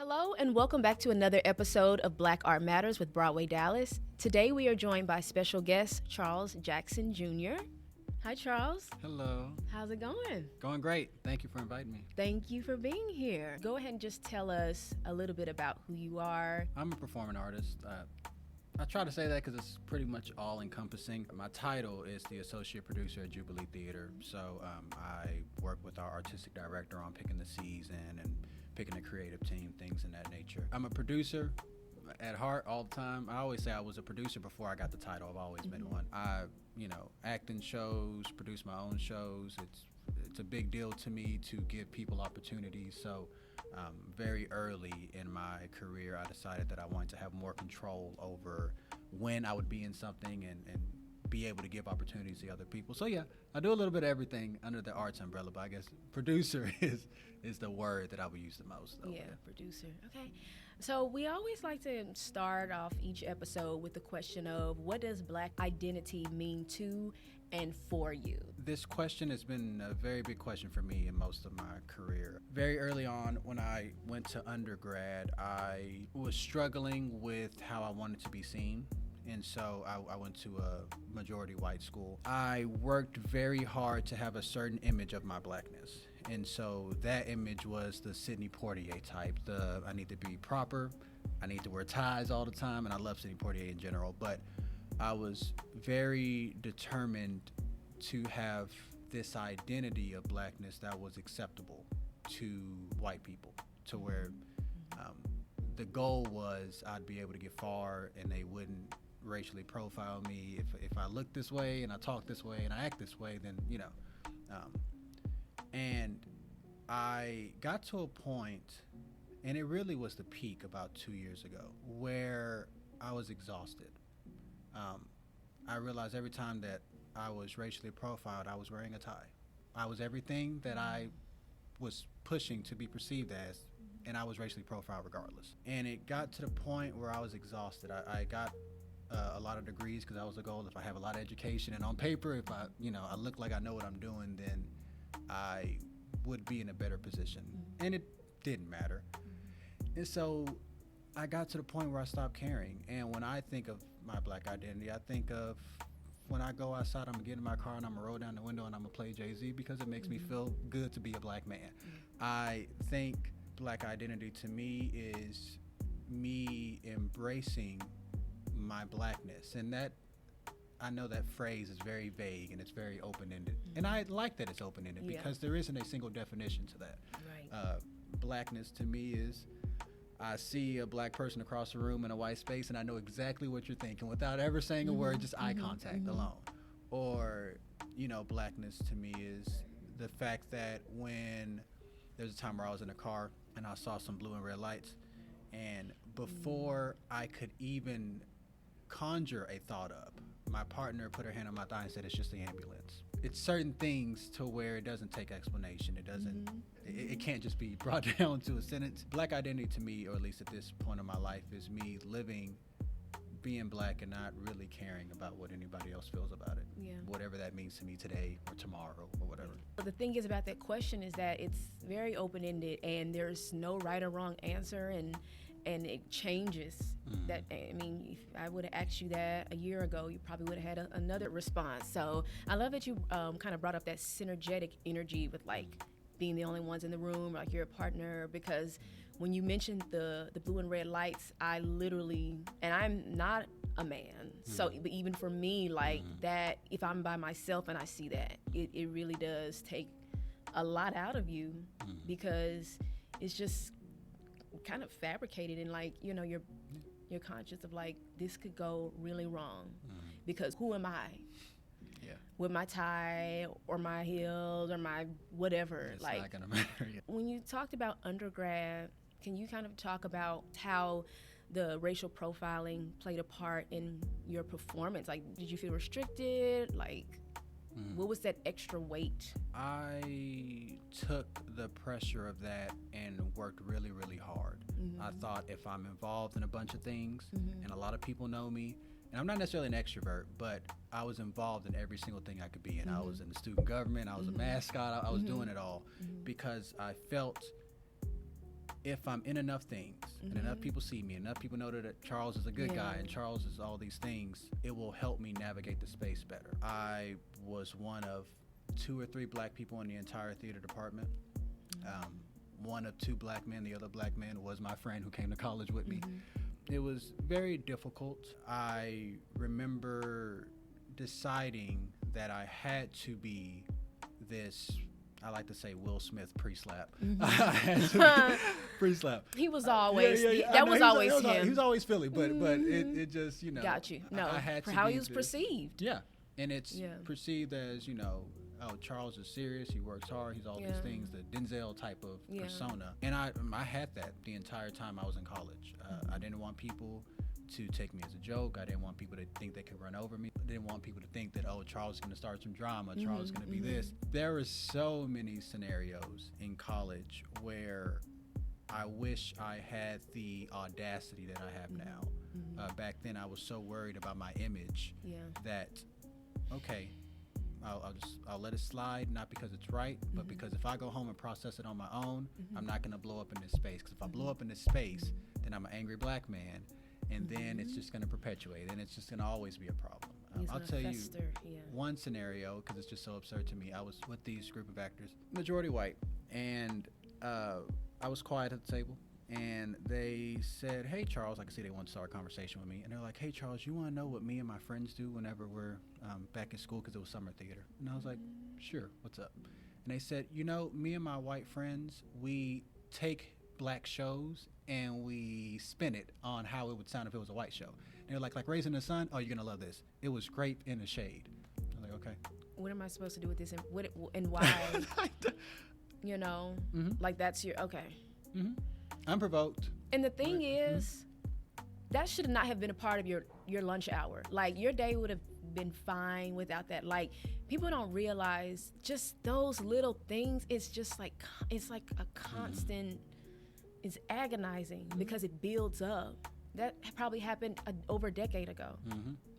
Hello and welcome back to another episode of Black Art Matters with Broadway Dallas. Today we are joined by special guest Charles Jackson Jr. Hi Charles. Hello. How's it going? Going great. Thank you for inviting me. Thank you for being here. Go ahead and just tell us a little bit about who you are. I'm a performing artist. I try to say that because it's pretty much all encompassing. My title is the associate producer at Jubilee Theatre. So I work with our artistic director on picking the season and picking a creative team, things in that nature. I'm a producer at heart all the time. I always say I was a producer before I got the title. I've always been one. I, act in shows, produce my own shows. It's a big deal to me to give people opportunities. So very early in my career, I decided that I wanted to have more control over when I would be in something and be able to give opportunities to other people. So yeah, I do a little bit of everything under the arts umbrella, but I guess producer is the word that I would use the most. Yeah, producer. Okay. So we always like to start off each episode with the question of what does Black identity mean to and for you? This question has been a very big question for me in most of my career. Very early on when I went to undergrad, I was struggling with how I wanted to be seen. And so I went to a majority white school. I worked very hard to have a certain image of my Blackness. And so that image was the Sidney Poitier type. I need to be proper, I need to wear ties all the time, and I love Sidney Poitier in general. But I was very determined to have this identity of Blackness that was acceptable to white people, to where the goal was I'd be able to get far and they wouldn't racially profile me. If I look this way and I talk this way and I act this way, then and I got to a point, and it really was the peak about 2 years ago, where I was exhausted. I realized every time that I was racially profiled, I was wearing a tie. I was everything that I was pushing to be perceived as, and I was racially profiled regardless. And it got to the point where I was exhausted. I got a lot of degrees because that was the goal. If I have a lot of education and on paper, if I look like I know what I'm doing, then I would be in a better position. And it didn't matter. And so I got to the point where I stopped caring. And when I think of my Black identity, I think of when I go outside, I'm gonna get in my car and I'm gonna roll down the window and I'm gonna play Jay-Z because it makes me feel good to be a Black man. I think Black identity to me is me embracing my Blackness, and that I know that phrase is very vague and it's very open-ended, and I like that it's open-ended because there isn't a single definition to that. Right. Blackness to me is I see a Black person across the room in a white space and I know exactly what you're thinking without ever saying a word, just eye contact alone. Or Blackness to me is the fact that when there's a time where I was in a car and I saw some blue and red lights, and before I could even conjure a thought up, my partner put her hand on my thigh and said, "It's just the ambulance." It's certain things to where it doesn't take explanation. It doesn't, it can't just be brought down to a sentence. Black identity to me, or at least at this point in my life, is me being Black and not really caring about what anybody else feels about it. Yeah. Whatever that means to me today or tomorrow or whatever. The thing is about that question is that it's very open-ended and there's no right or wrong answer, and it changes. That, I mean, if I would have asked you that a year ago, you probably would have had another response. So I love that you kind of brought up that synergetic energy with like being the only ones in the room, like you're a partner, because when you mentioned the blue and red lights, I literally, and I'm not a man, so but even for me, like that, if I'm by myself and I see that, it really does take a lot out of you, because it's just kind of fabricated, and like you're conscious of like this could go really wrong, because who am I with my tie or my heels or my whatever? It's like not gonna matter. When you talked about undergrad, can you kind of talk about how the racial profiling played a part in your performance? Like, did you feel restricted? Like, what was that extra weight? I took the pressure of that and worked really, really hard. I thought if I'm involved in a bunch of things, and a lot of people know me, and I'm not necessarily an extrovert, but I was involved in every single thing I could be in. I was in the student government, I was a mascot, I was doing it all, because I felt if I'm in enough things and enough people see me, enough people know that Charles is a good guy and Charles is all these things, it will help me navigate the space better. I was one of 2 or 3 black people in the entire theater department. One of 2 black men. The other black man was my friend who came to college with me. It was very difficult. I remember deciding that I had to be this, I like to say, Will Smith pre-slap. I had to pre-slap. He was always, that was always him. He was always Philly, but it just, you know. Got you. No, I had for to how be he was this, perceived. Yeah, and it's perceived as, you know, oh, Charles is serious, he works hard, he's all these things, the Denzel type of persona. And I had that the entire time I was in college. I didn't want people to take me as a joke. I didn't want people to think they could run over me. I didn't want people to think that, oh, Charles is going to start some drama, Charles is going to be this. There were so many scenarios in college where I wish I had the audacity that I have now. Back then I was so worried about my image that, okay, I'll let it slide, not because it's right, but because if I go home and process it on my own, I'm not going to blow up in this space. Because if I blow up in this space, then I'm an angry black man, and then it's just going to perpetuate, and it's just going to always be a problem. I'll tell you one scenario, because it's just so absurd to me. I was with these group of actors, majority white, and I was quiet at the table. And they said, hey, Charles, I could see they wanted to start a conversation with me. And they're like, hey, Charles, you want to know what me and my friends do whenever we're back in school, because it was summer theater? And I was like, sure, what's up? And they said, you know, me and my white friends, we take black shows and we spin it on how it would sound if it was a white show. And they're like Raising the Sun, oh, you're going to love this. It was Grape in the Shade. I was like, okay. What am I supposed to do with this and why? You know, like that's your, okay. Unprovoked. And the thing is, that should not have been a part of your lunch hour. Like, your day would have been fine without that. Like, people don't realize just those little things. It's just like, it's like a constant, it's agonizing because it builds up. That probably happened over a decade ago.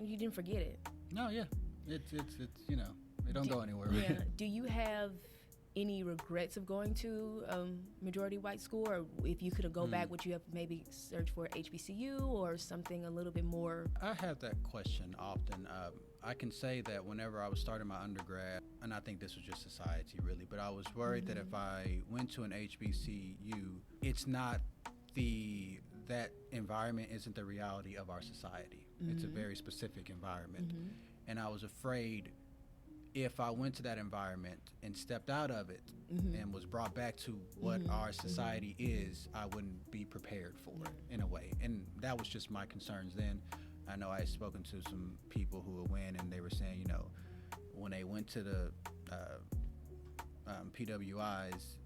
You didn't forget it. No, yeah. It's you know, it don't go anywhere. Yeah. Do you have any regrets of going to majority white school, or if you could go back, would you have maybe searched for HBCU or something a little bit more? I have that question often. I can say that whenever I was starting my undergrad, and I think this was just society really, but I was worried that if I went to an HBCU, it's not that environment isn't the reality of our society. It's a very specific environment. And I was afraid if I went to that environment and stepped out of it and was brought back to what our society is, I wouldn't be prepared for it in a way. And that was just my concerns then. I know I had spoken to some people who went, and they were saying, you know, when they went to the PWIs,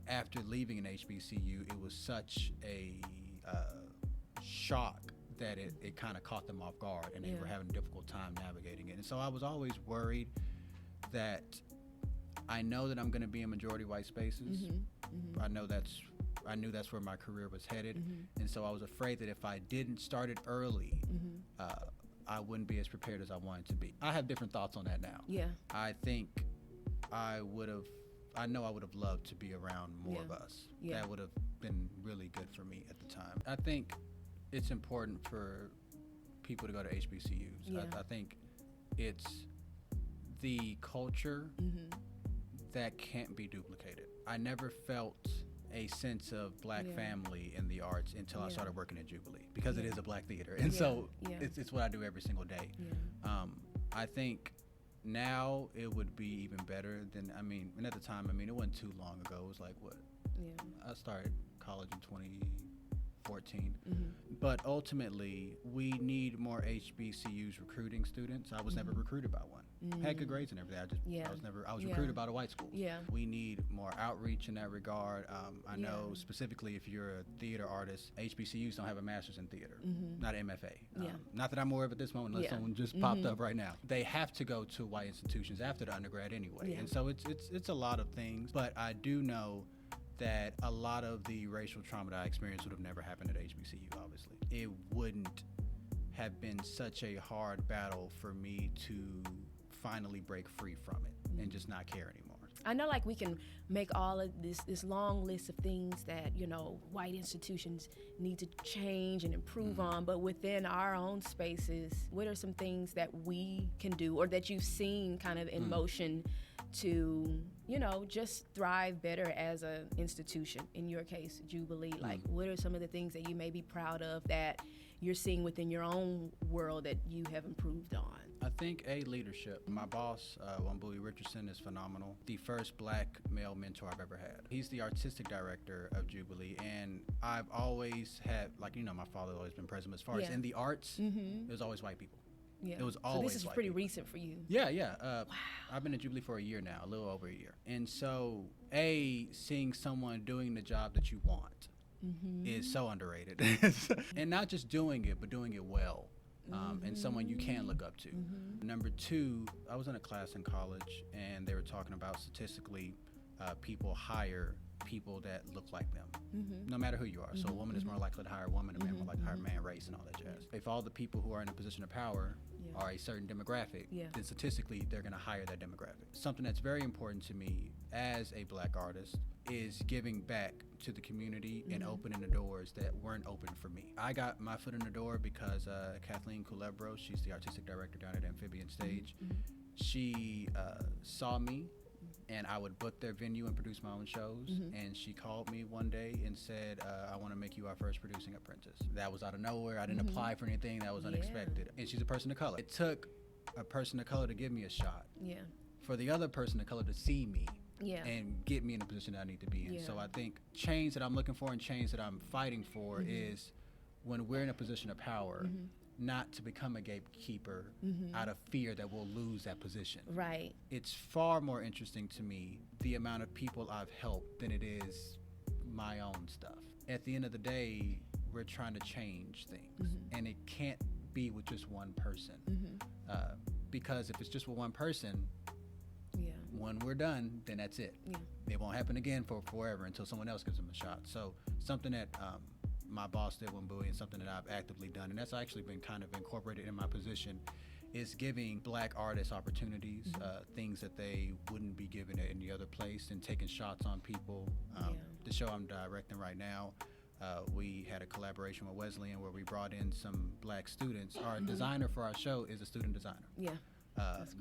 after leaving an HBCU, it was such a shock that it kind of caught them off guard, and they were having a difficult time navigating it. And so I was always worried that I know that I'm going to be in majority white spaces. I knew that's where my career was headed. And so I was afraid that if I didn't start it early, I wouldn't be as prepared as I wanted to be. I have different thoughts on that now. I think I know I would have loved to be around more of us. That would have been really good for me at the time. I think it's important for people to go to HBCUs. I think it's the culture that can't be duplicated. I never felt a sense of black family in the arts until I started working at Jubilee, because it is a black theater, and so it's what I do every single day. I think now it would be even better than, and at the time, it wasn't too long ago. It was like, what? I started college in 2014. But ultimately, we need more HBCUs recruiting students. I was never recruited by one. Had good grades and everything. I was recruited by the white schools. We need more outreach in that regard. I know specifically if you're a theater artist, HBCUs don't have a master's in theater, not an MFA. Not that I'm aware of at this moment, unless someone just popped up right now. They have to go to white institutions after the undergrad anyway. And so it's a lot of things, but I do know that a lot of the racial trauma that I experienced would have never happened at HBCU, obviously. It wouldn't have been such a hard battle for me to finally break free from it and just not care anymore. I know, like, we can make all of this long list of things that, you know, white institutions need to change and improve on, but within our own spaces, what are some things that we can do or that you've seen kind of in motion to, you know, just thrive better as an institution? In your case, Jubilee, like, what are some of the things that you may be proud of that you're seeing within your own world that you have improved on? I think leadership. My boss, Wambui Richardson, is phenomenal. The first black male mentor I've ever had. He's the artistic director of Jubilee, and I've always had, like, you know, my father's always been present. As far as in the arts, it was always white people. Yeah. It was always so this is white pretty people. recent for you. Yeah, yeah. Wow. I've been at Jubilee for a year now, a little over a year. And so, seeing someone doing the job that you want is so underrated. And not just doing it, but doing it well. And someone you can look up to. Number two, I was in a class in college, and they were talking about statistically, people hire people that look like them, no matter who you are. So a woman is more likely to hire a woman, a man more likely to hire a man, race, and all that jazz. If all the people who are in a position of power are a certain demographic, then statistically they're going to hire that demographic. Something that's very important to me as a black artist is giving back to the community and opening the doors that weren't open for me. I got my foot in the door because Kathleen Culebro, she's the artistic director down at Amphibian Stage, she saw me, and I would book their venue and produce my own shows. And she called me one day and said, I want to make you our first Producing Apprentice. That was out of nowhere. I didn't apply for anything. That was unexpected. And she's a person of color. It took a person of color to give me a shot. For the other person of color to see me and get me in the position that I need to be in. So I think change that I'm looking for and change that I'm fighting for is when we're in a position of power, not to become a gatekeeper out of fear that we'll lose that position. Right. It's far more interesting to me the amount of people I've helped than it is my own stuff. At the end of the day, we're trying to change things, and it can't be with just one person. Because if it's just with one person, when we're done, then that's it. It won't happen again for forever until someone else gives them a shot. So something that my boss did with Bowie and something that I've actively done, and that's actually been kind of incorporated in my position, is giving black artists opportunities, things that they wouldn't be given at any other place, and taking shots on people. The show I'm directing right now, we had a collaboration with Wesleyan where we brought in some black students. Our designer for our show is a student designer.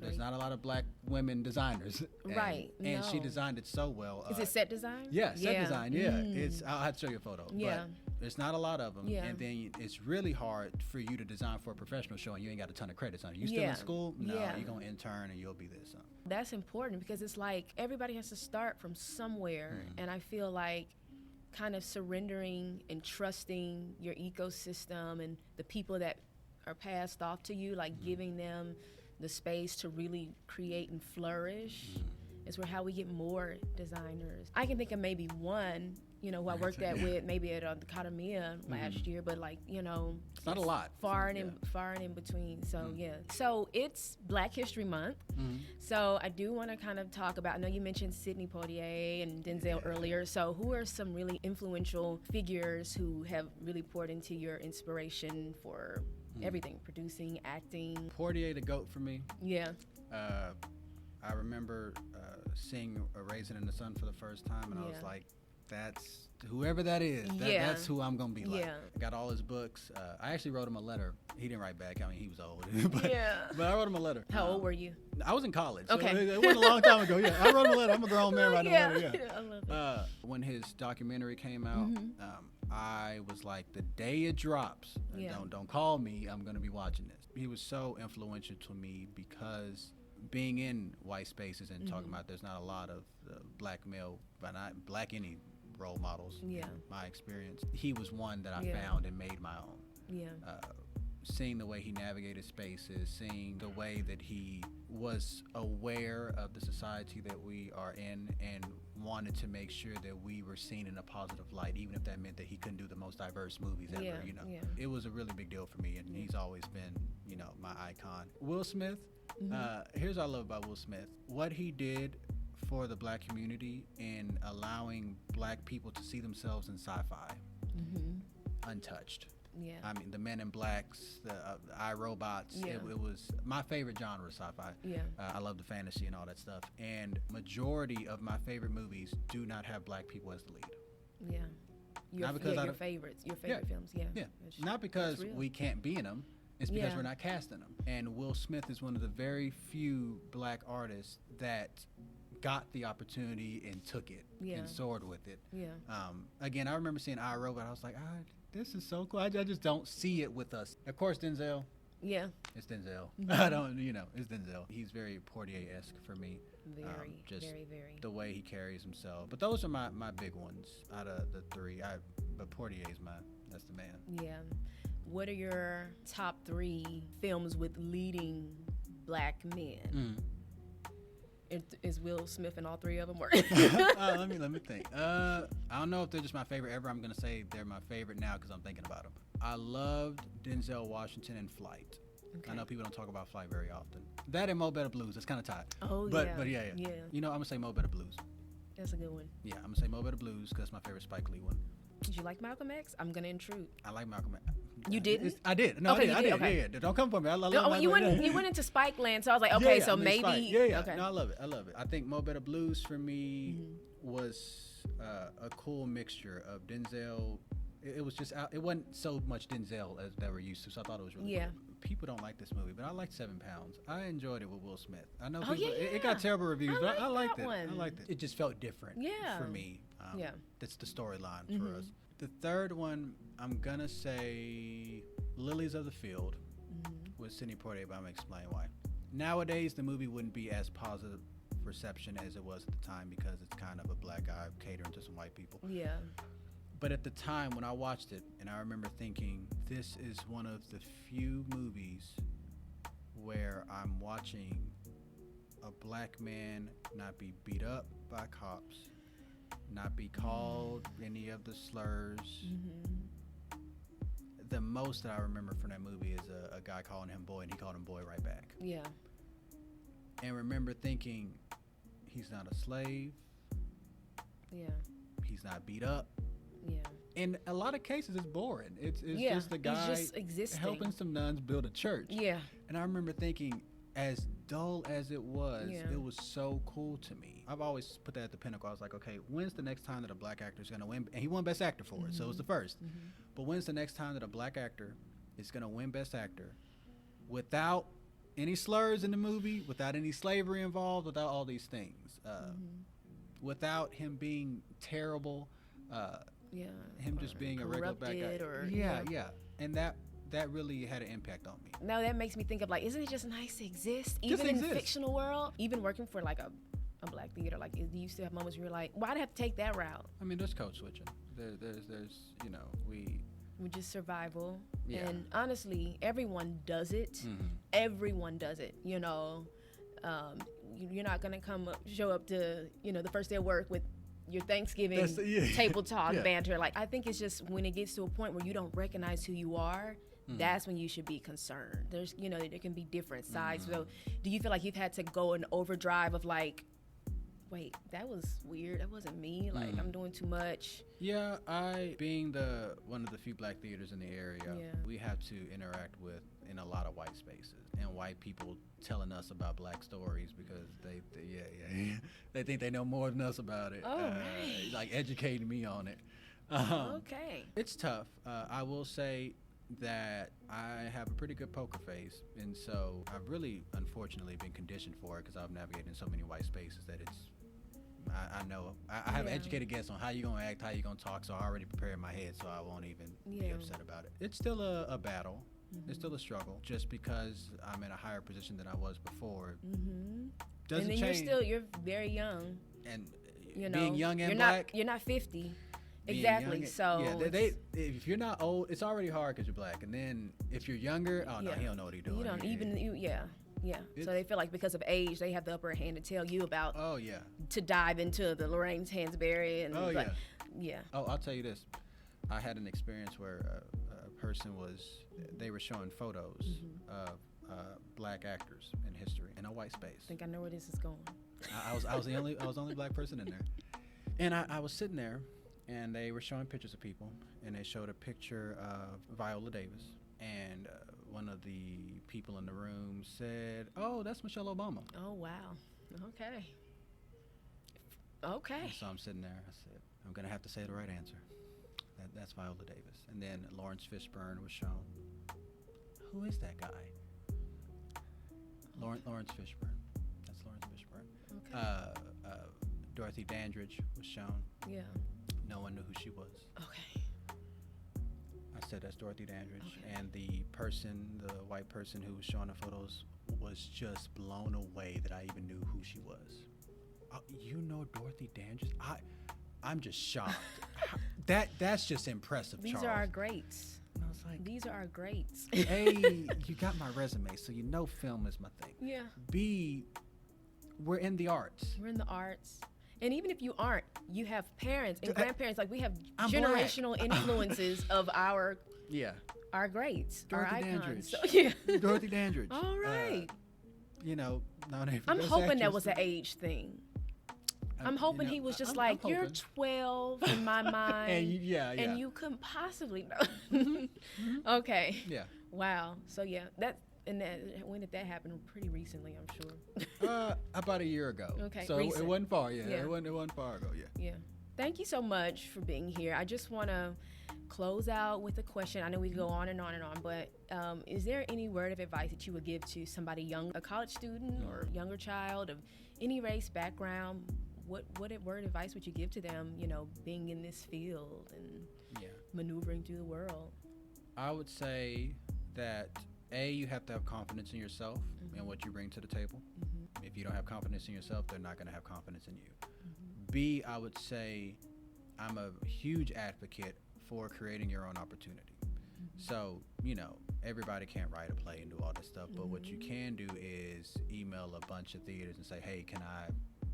There's not a lot of black women designers. And she designed it so well. Is it set design? Yeah, set design, It's, I'll have to show you a photo. But there's not a lot of them. And then it's really hard for you to design for a professional show and you ain't got a ton of credits on it. You still in school? No, you're going to intern and you'll be this. That's important because it's like everybody has to start from somewhere. And I feel like kind of surrendering and trusting your ecosystem and the people that are passed off to you, like giving them the space to really create and flourish is where how we get more designers. I can think of maybe one, you know, who I worked with maybe at the Academia last year, but like, you know, it's not a lot. Far and in between. So So it's Black History Month. So I do want to kind of talk about, I know you mentioned Sidney Poitier and Denzel earlier. So who are some really influential figures who have really poured into your inspiration for everything, producing, acting? Poitier, the GOAT for me. I remember seeing A Raisin in the Sun for the first time, and I was like, that's whoever that is. That's who I'm going to be like. I got all his books. I actually wrote him a letter. He didn't write back. I mean, he was old. but I wrote him a letter. How old were you? I was in college. Okay. So it wasn't a long time ago. I wrote him a letter. I'm a grown man writing a letter. I love it. When his documentary came out, I was like, the day it drops, don't call me. I'm going to be watching this. He was so influential to me because being in white spaces and talking about there's not a lot of black male, but not black any role models. My experience. He was one that I found and made my own. Seeing the way he navigated spaces, seeing the way that he was aware of the society that we are in and wanted to make sure that we were seen in a positive light, even if that meant that he couldn't do the most diverse movies ever, you know. It was a really big deal for me, and he's always been, you know, my icon. Will Smith, here's what I love about Will Smith. What he did for the black community in allowing black people to see themselves in sci-fi, untouched. Yeah. I mean, the Men in Blacks, the iRobots. Yeah. It was my favorite genre, sci-fi. Yeah. I love the fantasy and all that stuff. And majority of my favorite movies do not have black people as the lead. Yeah. Not because your favorites, your favorite films. Yeah. Yeah. That's- Not because real. we can't be in them. It's because Yeah. we're not casting them. And Will Smith is one of the very few black artists that got the opportunity and took it Yeah. and soared with it. Yeah. Again, I remember seeing iRobot. I was like, this is so cool. I just don't see it with us. Of course, Denzel. Yeah. It's Denzel. Mhm. I don't, it's Denzel. He's very Portier-esque for me. Very, just very. The way he carries himself. But those are my big ones out of the three. But Portier's that's the man. Yeah. What are your top 3 films with leading black men? Is Will Smith in all 3 of them? Or Let me think. I don't know if they're just my favorite ever. I'm gonna say they're my favorite now because I'm thinking about them. I loved Denzel Washington in Flight. Okay. I know people don't talk about Flight very often. That and Mo Better Blues. It's kind of tied. Oh, but yeah. yeah. Yeah. I'm gonna say Mo Better Blues. That's a good one. Yeah, I'm gonna say Mo Better Blues because that's my favorite Spike Lee one. Did you like Malcolm X? I'm gonna intrude. I like Malcolm X. You didn't? I did. No, Okay, I you did. did? Okay. Yeah. Don't come for me. I love No, Malcolm you X. went into Spike Land, so I was like, okay, so maybe. Spike. Yeah. Okay. No, I love it. I think Mo Better Blues for me was a cool mixture of Denzel. It was just it wasn't so much Denzel as they were used to, so I thought it was really Yeah. cool. People don't like this movie, but I liked 7 Pounds. I enjoyed it with Will Smith. I know Oh, people, yeah. it got terrible reviews, I but I like liked that it. one. I liked it. It just felt different Yeah. for me. Yeah. That's the storyline for us. The third one, I'm going to say Lilies of the Field with Sidney Poitier, but I'm going to explain why. Nowadays, the movie wouldn't be as positive reception as it was at the time because it's kind of a black guy catering to some white people. Yeah. But at the time when I watched it, and I remember thinking, this is one of the few movies where I'm watching a black man not be beat up by cops, not be called any of the slurs. The most that I remember from that movie is a guy calling him boy, and he called him boy right back. Yeah. And remember thinking, he's not a slave. Yeah. He's not beat up. Yeah. In a lot of cases, it's boring. It's Yeah, just the guy he's just existing. helping some nuns build a church. Yeah. And I remember thinking, as dull as it was, Yeah. it was so cool to me. I've always put that at the pinnacle. I was like, okay, when's the next time that a black actor is going to win? And he won Best Actor for it, so it was the first. But when's the next time that a black actor is going to win Best Actor without any slurs in the movie, without any slavery involved, without all these things, without him being terrible, Yeah. him just being a regular black guy. corrupted or- Yeah. And that really had an impact on me. Now that makes me think of like, isn't it just nice to exist, Just even in exist. fictional world? Even working for like a black theater, like, do you still have moments where you're like, why'd I have to take that route? I mean, there's code switching. There's With just survival. Yeah. And honestly, everyone does it. Everyone does it. You're not gonna show up to the first day of work with your Thanksgiving table talk banter. Like, I think it's just when it gets to a point where you don't recognize who you are, that's when you should be concerned. There's there can be different sides. So do you feel like you've had to go in overdrive of like, wait, that was weird, that wasn't me, like I'm doing too much? Yeah, being one of the few black theaters in the area, we have to interact with in a lot of white spaces and white people telling us about black stories because they think they know more than us about it. Right. Like educating me on it. Okay. It's tough. I will say that I have a pretty good poker face, and so I've really unfortunately been conditioned for it because I've navigated in so many white spaces that I know I have an educated guess on how you're gonna act, how you're gonna talk, so I already prepared my head, so I won't even be upset about it. It's still a battle. It's still a struggle. Just because I'm in a higher position than I was before doesn't and then change. you're very young. And Being young and you're black. You're not 50. Being Exactly. young, So if you're not old, it's already hard because you're black. And then if you're younger, oh no, he don't know what he's doing. you don't It's- so they feel like because of age, they have the upper hand to tell you about. Oh yeah. To dive into the Lorraine Hansberry and Oh like, yeah. Oh, I'll tell you this. I had an experience where a person they were showing photos of black actors in history in a white space. I think I know where this is going. I was the only black person in there, and I was sitting there, and they were showing pictures of people, and they showed a picture of Viola Davis, and one of the people in the room said, "Oh, that's Michelle Obama." Oh, wow. Okay. Okay. And so I'm sitting there. I said, "I'm gonna have to say the right answer. That's Viola Davis." And then Lawrence Fishburne was shown. Who is that guy? Lawrence Fishburne. That's Lawrence Fishburne. Okay. Dorothy Dandridge was shown. Yeah. No one knew who she was. Okay. I said, "That's Dorothy Dandridge." Okay. And the white person who was showing the photos was just blown away that I even knew who she was. You know Dorothy Dandridge? I'm just shocked. That's just impressive, These Charles. are our greats. And I was like, These are our greats. A, you got my resume, so you know film is my thing. Yeah. B, we're in the arts. We're in the arts. And even if you aren't, you have parents and grandparents. Like, we have I'm generational black. influences of our greats, Dorothy our icons. Dandridge. So, yeah. Dorothy Dandridge. All right. I'm hoping that was an age thing. I'm hoping he was just I'm you're hoping. 12 in my mind. And And you couldn't possibly know. Okay. Yeah. Wow. So yeah, when did that happen? Pretty recently, I'm sure. About a year ago. Okay, So recent. it wasn't far. Yeah. Yeah. It wasn't far ago. Yeah. Yeah. Thank you so much for being here. I just want to close out with a question. I know we go on and on and on, but is there any word of advice that you would give to somebody young, a college student or younger child of any race, background? What word of advice would you give to them, being in this field and maneuvering through the world? I would say that A, you have to have confidence in yourself and what you bring to the table. Mm-hmm. If you don't have confidence in yourself, they're not going to have confidence in you. Mm-hmm. B, I would say I'm a huge advocate for creating your own opportunity. Mm-hmm. So, everybody can't write a play and do all this stuff, but what you can do is email a bunch of theaters and say, "Hey, can I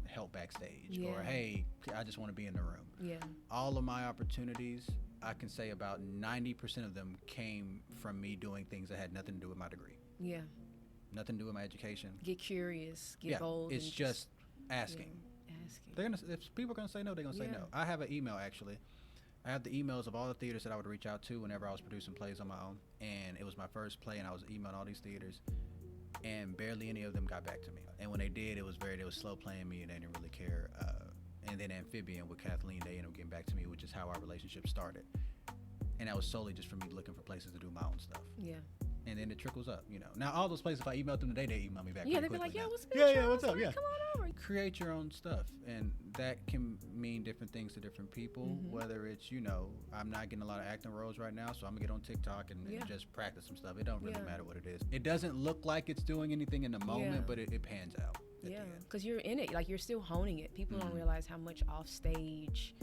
help backstage?" Yeah. Or, "Hey, I just want to be in the room." Yeah. All of my opportunities, I can say about 90% of them came from me doing things that had nothing to do with my degree. Yeah. Nothing to do with my education. Get curious. Get bold. It's and just asking. Yeah, asking. They're gonna, if people are going to say no, they're going to say no. I have an email, actually. I have the emails of all the theaters that I would reach out to whenever I was producing plays on my own. And it was my first play, and I was emailing all these theaters. And barely any of them got back to me. And when they did, they was slow playing me, and they didn't really care. And then Amphibian with Kathleen, they ended up getting back to me, which is how our relationship started. And that was solely just for me looking for places to do my own stuff. Yeah. And then it trickles up, Now, all those places, if I emailed them today, they email me back. Yeah, pretty they'd be like, quickly "Yo, now. what's good? Yeah, Charles? what's up? Like, Yeah. come on over." Create your own stuff, and that can mean different things to different people. Mm-hmm. Whether it's, I'm not getting a lot of acting roles right now, so I'm gonna get on TikTok and just practice some stuff. It don't really matter what it is. It doesn't look like it's doing anything in the moment, but it pans out. Yeah, because you're in it. Like, you're still honing it. People don't realize how much off stage.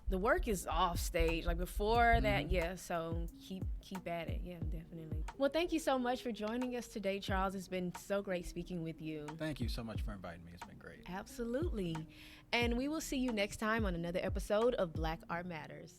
The work is off stage, like before that, so keep at it. Yeah, definitely. Well, thank you so much for joining us today, Charles. It's been so great speaking with you. Thank you so much for inviting me. It's been great. Absolutely. And we will see you next time on another episode of Black Art Matters.